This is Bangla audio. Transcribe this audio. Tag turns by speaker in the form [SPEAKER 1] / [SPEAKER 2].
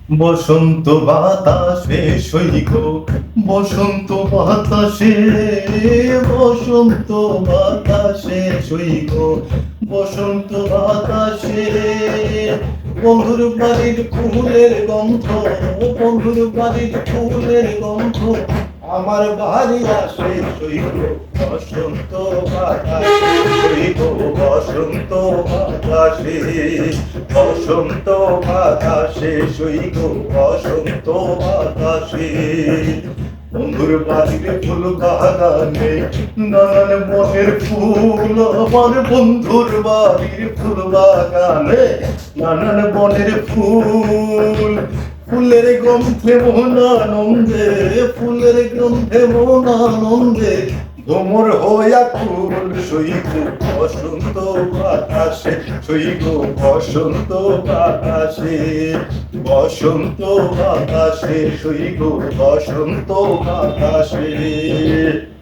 [SPEAKER 1] বসন্ত বাতাসে সৈক, বসন্ত বাতাসে, বসন্ত বাতাসে সৈক, বসন্ত বাতাসে বন্ধুর বাড়ির ফুলের গন্ধ, বন্ধুর বাড়ির ফুলের গন্ধ আমার বাড়ি আসে সৈক, বসন্ত বাতাসে সৈক, বসন্ত বাতাসে, বসন্ত বাতাসে সৈক, বসন্ত বাতাসে বন্ধুর বাড়ির ফুল বাগানে নানান মনের ফুল, আমার বন্ধুর বাড়ির ফুল বাগানে নানান বনের ফুল, ফুলের গন্ধে মন আনন্দে, ফুলের গন্ধে মন আনন্দে ভ্রমর হইয়া ফুল সইব বসন্ত বাতাসে, সইব বসন্ত বাতাসে, বসন্ত বাতাসে সইব বসন্ত বাতাসে।